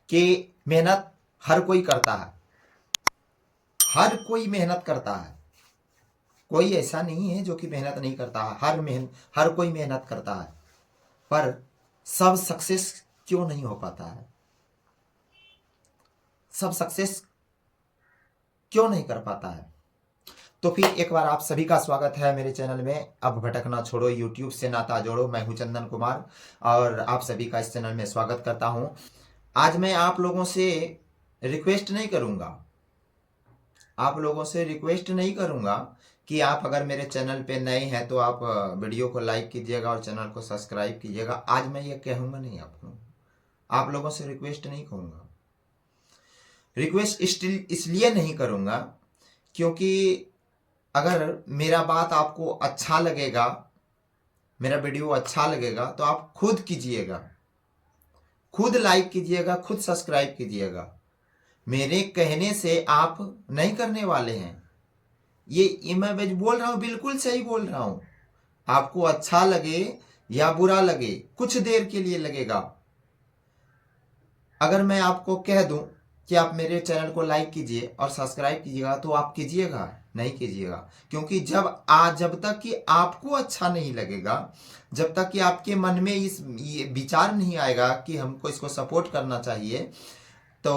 कि मेहनत हर कोई करता है, हर कोई मेहनत करता है, कोई ऐसा नहीं है जो कि मेहनत नहीं करता है। हर कोई मेहनत करता है, पर सब सक्सेस क्यों नहीं हो पाता है? सब सक्सेस क्यों नहीं कर पाता है? तो फिर एक बार आप सभी का स्वागत है मेरे चैनल में। अब भटकना छोड़ो, यूट्यूब से नाता जोड़ो। मैं हूं चंदन कुमार और आप सभी का इस चैनल में स्वागत करता हूं। आज मैं आप लोगों से रिक्वेस्ट नहीं करूंगा, कि आप अगर मेरे चैनल पे नए हैं तो आप वीडियो को लाइक कीजिएगा और चैनल को सब्सक्राइब कीजिएगा। आज मैं ये कहूँगा नहीं, आप लोगों से रिक्वेस्ट नहीं कहूँगा। रिक्वेस्ट इसलिए नहीं करूँगा क्योंकि अगर मेरा बात आपको अच्छा लगेगा, मेरा वीडियो अच्छा लगेगा तो आप खुद कीजिएगा, खुद लाइक कीजिएगा, खुद सब्सक्राइब कीजिएगा। मेरे कहने से आप नहीं करने वाले हैं। ये मैं बोल रहा हूँ, बिल्कुल सही बोल रहा हूँ। आपको अच्छा लगे या बुरा लगे, कुछ देर के लिए लगेगा। अगर मैं आपको कह दूं कि आप मेरे चैनल को लाइक कीजिए और सब्सक्राइब कीजिएगा तो आप कीजिएगा? नहीं कीजिएगा, क्योंकि जब तक कि आपको अच्छा नहीं लगेगा, जब तक कि आपके मन में ये विचार नहीं आएगा कि हमको इसको सपोर्ट करना चाहिए तो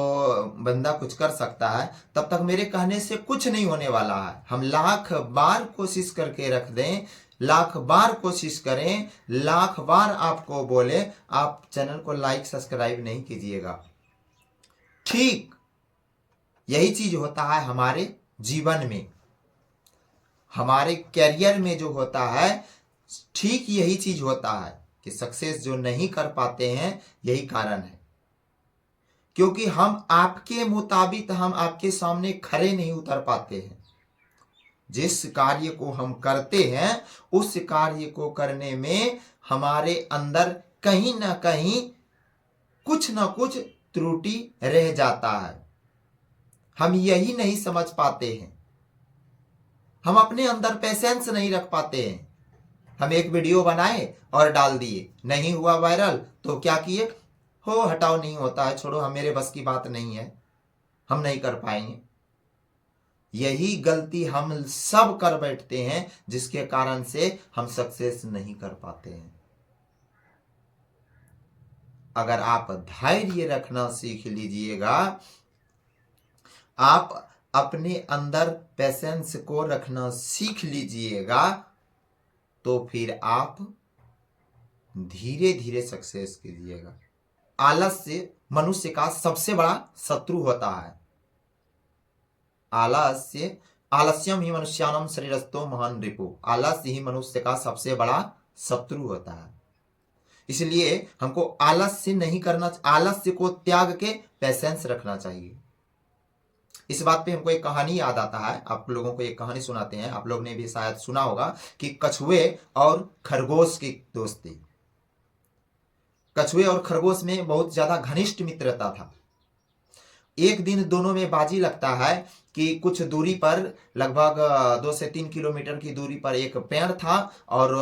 बंदा कुछ कर सकता है, तब तक मेरे कहने से कुछ नहीं होने वाला है। हम लाख बार कोशिश करके रख दें, लाख बार कोशिश करें, लाख बार आपको बोले, आप चैनल को लाइक सब्सक्राइब नहीं कीजिएगा। ठीक यही चीज होता है हमारे जीवन में, हमारे कैरियर में जो होता है, ठीक यही चीज होता है कि सक्सेस जो नहीं कर पाते हैं, यही कारण है क्योंकि हम आपके मुताबिक, हम आपके सामने खरे नहीं उतर पाते हैं। जिस कार्य को हम करते हैं उस कार्य को करने में हमारे अंदर कहीं ना कहीं कुछ ना कुछ त्रुटि रह जाता है। हम यही नहीं समझ पाते हैं, हम अपने अंदर पेशेंस नहीं रख पाते हैं। हम एक वीडियो बनाए और डाल दिए, नहीं हुआ वायरल तो क्या किए, हो हटाओ, नहीं होता है, छोड़ो, हम मेरे बस की बात नहीं है, हम नहीं कर पाएंगे। यही गलती हम सब कर बैठते हैं, जिसके कारण से हम सक्सेस नहीं कर पाते हैं। अगर आप धैर्य रखना सीख लीजिएगा, आप अपने अंदर पेशेंस को रखना सीख लीजिएगा, तो फिर आप धीरे धीरे सक्सेस कीजिएगा। आलस्य मनुष्य का सबसे बड़ा शत्रु होता है। आलस्यम ही मनुष्यानम शरीरस्थो महान रिपु। आलस्य ही मनुष्य का सबसे बड़ा शत्रु होता है। इसलिए हमको आलस्य नहीं करना, आलस्य को त्याग के पेशेंस रखना चाहिए। इस बात पे हमको एक कहानी याद आता है, आप लोगों को एक कहानी सुनाते हैं। आप लोग ने भी शायद सुना होगा कि कछुए और खरगोश की दोस्ती। कछुए और खरगोश में बहुत ज्यादा घनिष्ठ मित्रता था। एक दिन दोनों में बाजी लगता है कि कुछ दूरी पर, लगभग 2 से 3 किलोमीटर की दूरी पर एक पेड़ था और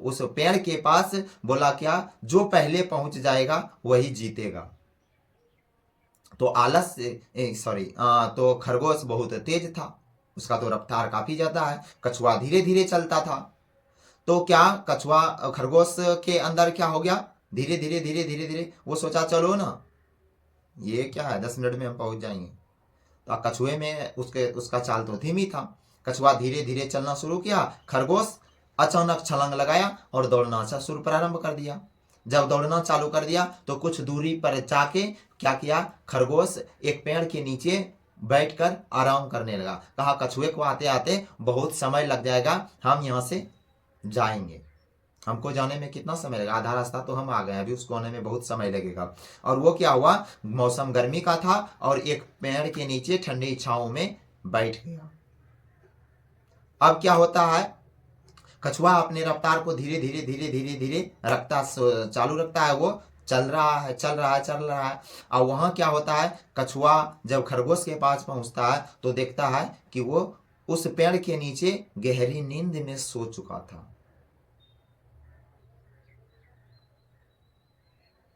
उस पेड़ के पास बोला क्या, जो पहले पहुंच जाएगा वही जीतेगा। तो तो खरगोश बहुत तेज था, उसका तो रफ्तार काफी ज्यादा है, कछुआ धीरे धीरे चलता था। तो क्या कछुआ, खरगोश के अंदर क्या हो गया, धीरे धीरे धीरे धीरे धीरे वो सोचा चलो ना, ये क्या है, 10 मिनट में हम पहुंच जाएंगे। तो कछुए में उसका चाल तो धीमी था। कछुआ धीरे धीरे चलना शुरू किया, खरगोश अचानक छलांग लगाया और दौड़ना शुरू प्रारंभ कर दिया। जब दौड़ना चालू कर दिया तो कुछ दूरी पर जाके क्या किया, खरगोश एक पेड़ के नीचे बैठकर आराम करने लगा। कहा कछुए को आते आते बहुत समय लग जाएगा, हम यहाँ से जाएंगे, हमको जाने में कितना समय लगेगा, आधा रास्ता तो हम आ गए, अभी उसको आने में बहुत समय लगेगा। और वो क्या हुआ, मौसम गर्मी का था और एक पेड़ के नीचे ठंडी छांव में बैठ गया। अब क्या होता है, कछुआ अपने रफ्तार को धीरे धीरे धीरे धीरे धीरे रखता चालू रखता है, वो चल रहा है चल रहा है चल रहा है। और वहां क्या होता है, कछुआ जब खरगोश के पास पहुंचता है तो देखता है कि वो उस पेड़ के नीचे गहरी नींद में सो चुका था।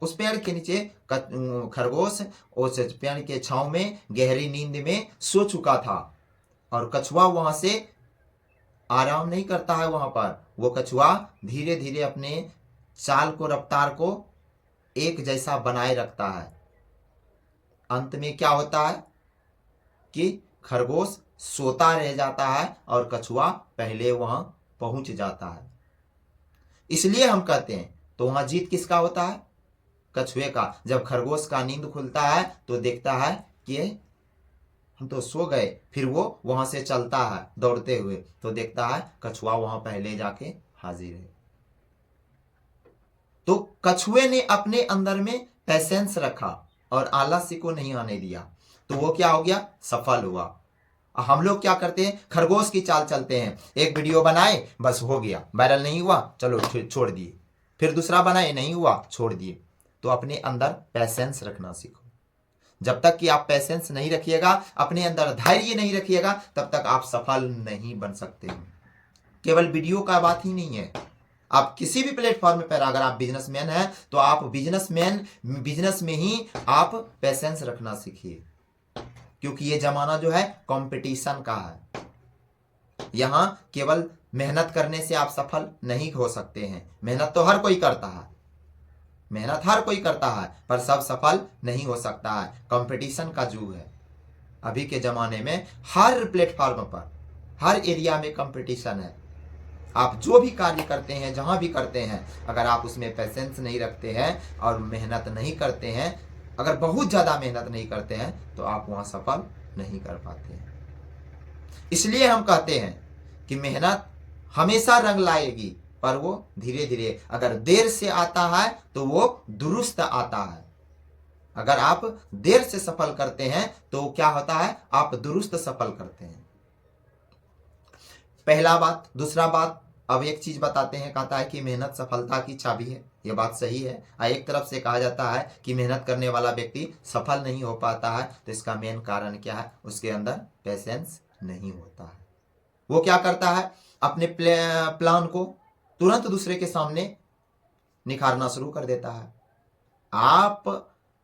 उस पेड़ के नीचे खरगोश उस पेड़ के छांव में गहरी नींद में सो चुका था और कछुआ वहां से आराम नहीं करता है। वहां पर वो कछुआ धीरे धीरे अपने चाल को, रफ्तार को एक जैसा बनाए रखता है। अंत में क्या होता है कि खरगोश सोता रह जाता है और कछुआ पहले वहां पहुंच जाता है। इसलिए हम कहते हैं तो वहां जीत किसका होता है? कछुए का। जब खरगोश का नींद खुलता है तो देखता है कि हम तो सो गए, फिर वो वहां से चलता है दौड़ते हुए तो देखता है कछुआ वहां पहले जाके हाजिर है। तो कछुए ने अपने अंदर में पैसेंस रखा और आलस्य को नहीं आने दिया, तो वो क्या हो गया? सफल हुआ। हम लोग क्या करते हैं? खरगोश की चाल चलते हैं। एक वीडियो बनाए, बस हो गया, वायरल नहीं हुआ, चलो छोड़ दिए। फिर दूसरा बनाए, नहीं हुआ, छोड़ दिए। तो अपने अंदर पैसेंस रखना सीखो। जब तक कि आप पैसेंस नहीं रखिएगा, अपने अंदर धैर्य नहीं रखिएगा, तब तक आप सफल नहीं बन सकते। केवल वीडियो का बात ही नहीं है, आप किसी भी प्लेटफॉर्म पर अगर आप बिजनेसमैन हैं तो आप बिजनेस में ही आप पैसेंस रखना सीखिए, क्योंकि ये जमाना जो है कंपटीशन का है। यहां केवल मेहनत करने से आप सफल नहीं हो सकते हैं। मेहनत तो हर कोई करता है, मेहनत हर कोई करता है, पर सब सफल नहीं हो सकता है। कंपटीशन का युग है अभी के जमाने में। हर प्लेटफॉर्म पर, हर एरिया में कंपटीशन है। आप जो भी कार्य करते हैं, जहां भी करते हैं, अगर आप उसमें पैसेंस नहीं रखते हैं और मेहनत नहीं करते हैं, अगर बहुत ज्यादा मेहनत नहीं करते हैं, तो आप वहां सफल नहीं कर पाते हैं। इसलिए हम कहते हैं कि मेहनत हमेशा रंग लाएगी, पर वो धीरे धीरे, अगर देर से आता है तो वो दुरुस्त आता है। अगर आप देर से सफल करते हैं तो क्या होता है? आप दुरुस्त सफल करते हैं। पहला बात। दूसरा बात, अब एक चीज बताते हैं, कहता है कि मेहनत सफलता की चाबी है। ये बात सही है। एक तरफ से कहा जाता है कि मेहनत करने वाला व्यक्ति सफल नहीं हो पाता है, तो इसका मेन कारण क्या है? उसके अंदर पैसेंस नहीं होता है। वो क्या करता है? अपने प्लान को तुरंत दूसरे के सामने निखारना शुरू कर देता है। आप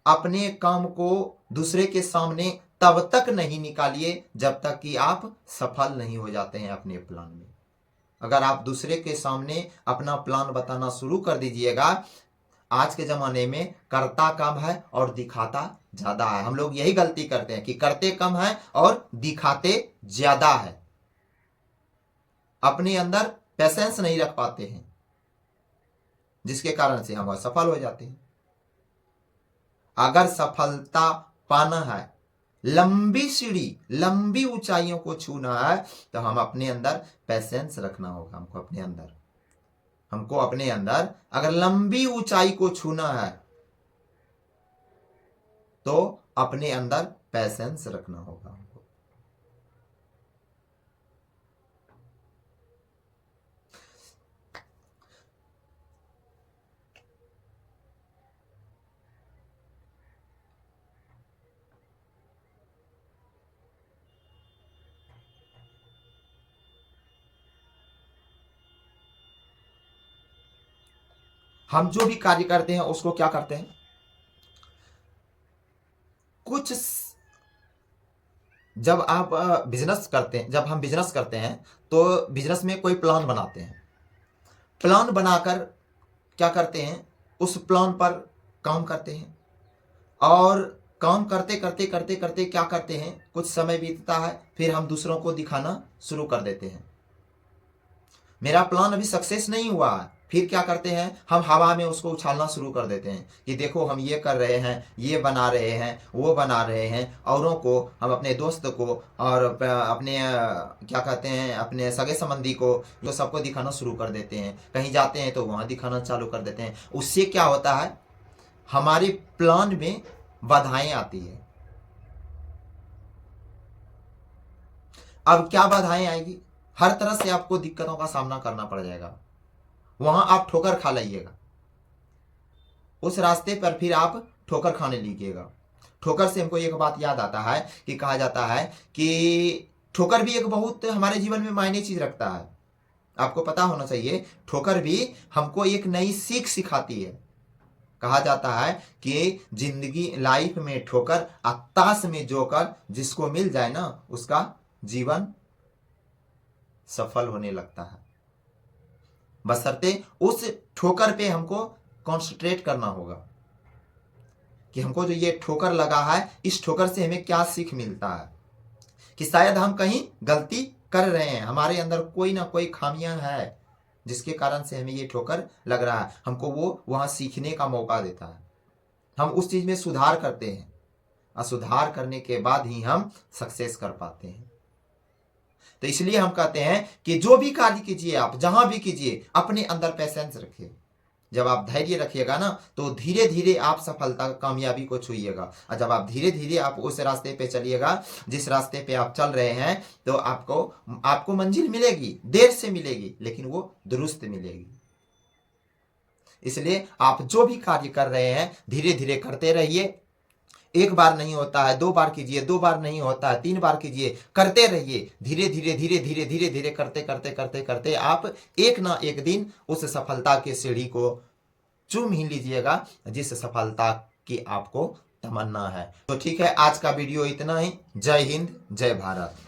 अपने काम को दूसरे के सामने तब तक नहीं निकालिए जब तक कि आप सफल नहीं हो जाते हैं अपने प्लान में। अगर आप दूसरे के सामने अपना प्लान बताना शुरू कर दीजिएगा, आज के जमाने में करता कम है और दिखाता ज्यादा है। हम लोग यही गलती करते हैं कि करते कम है और दिखाते ज्यादा है। अपने अंदर पैसेंस नहीं रख पाते हैं, जिसके कारण से हम असफल हो जाते हैं। अगर सफलता पाना है, लंबी सीढ़ी, लंबी ऊंचाइयों को छूना है, तो हम अपने अंदर पैसेंस रखना होगा। हमको अपने अंदर अगर लंबी ऊंचाई को छूना है तो अपने अंदर पैसेंस रखना होगा हमको। हम जो भी कार्य करते हैं उसको क्या करते हैं? कुछ जब आप बिजनेस करते हैं, जब हम बिजनेस करते हैं तो बिजनेस में कोई प्लान बनाते हैं। प्लान बनाकर क्या करते हैं? उस प्लान पर काम करते हैं और काम करते करते करते करते क्या करते हैं? कुछ समय बीतता है, फिर हम दूसरों को दिखाना शुरू कर देते हैं। मेरा प्लान अभी सक्सेस नहीं हुआ है, फिर क्या करते हैं? हम हवा में उसको उछालना शुरू कर देते हैं कि देखो हम ये कर रहे हैं, ये बना रहे हैं, वो बना रहे हैं। औरों को, हम अपने दोस्त को और अपने क्या कहते हैं, अपने सगे संबंधी को, जो सबको दिखाना शुरू कर देते हैं। कहीं जाते हैं तो वहां दिखाना चालू कर देते हैं। उससे क्या होता है? हमारे प्लान में बाधाएं आती है। अब क्या बाधाएं आएगी? हर तरह से आपको दिक्कतों का सामना करना पड़ जाएगा। वहां आप ठोकर खा लीजिएगा, उस रास्ते पर फिर आप ठोकर खाने लीजिएगा। ठोकर से हमको एक बात याद आता है कि कहा जाता है कि ठोकर भी एक बहुत हमारे जीवन में मायने चीज रखता है। आपको पता होना चाहिए, ठोकर भी हमको एक नई सीख सिखाती है। कहा जाता है कि जिंदगी लाइफ में ठोकर ताश में जोकर जिसको मिल जाए ना उसका जीवन सफल होने लगता है। बशर्ते उस ठोकर पे हमको कॉन्सेंट्रेट करना होगा कि हमको जो ये ठोकर लगा है इस ठोकर से हमें क्या सीख मिलता है, कि शायद हम कहीं गलती कर रहे हैं, हमारे अंदर कोई ना कोई खामियां है जिसके कारण से हमें ये ठोकर लग रहा है। हमको वो वहां सीखने का मौका देता है, हम उस चीज में सुधार करते हैं और सुधार करने के बाद ही हम सक्सेस कर पाते हैं। तो इसलिए हम कहते हैं कि जो भी कार्य कीजिए आप जहां भी कीजिए अपने अंदर पेशेंस रखिए। जब आप धैर्य रखिएगा ना तो धीरे धीरे आप सफलता कामयाबी को छूइएगा, और जब आप धीरे धीरे आप उस रास्ते पे चलिएगा जिस रास्ते पे आप चल रहे हैं तो आपको मंजिल मिलेगी, देर से मिलेगी लेकिन वो दुरुस्त मिलेगी। इसलिए आप जो भी कार्य कर रहे हैं धीरे धीरे करते रहिए। एक बार नहीं होता है, 2 बार कीजिए, 2 बार नहीं होता है, 3 बार कीजिए, करते रहिए। धीरे धीरे धीरे धीरे धीरे धीरे करते करते करते करते आप एक ना एक दिन उस सफलता की सीढ़ी को चूम ही लीजिएगा जिस सफलता की आपको तमन्ना है। तो ठीक है, आज का वीडियो इतना ही। जय हिंद, जय भारत।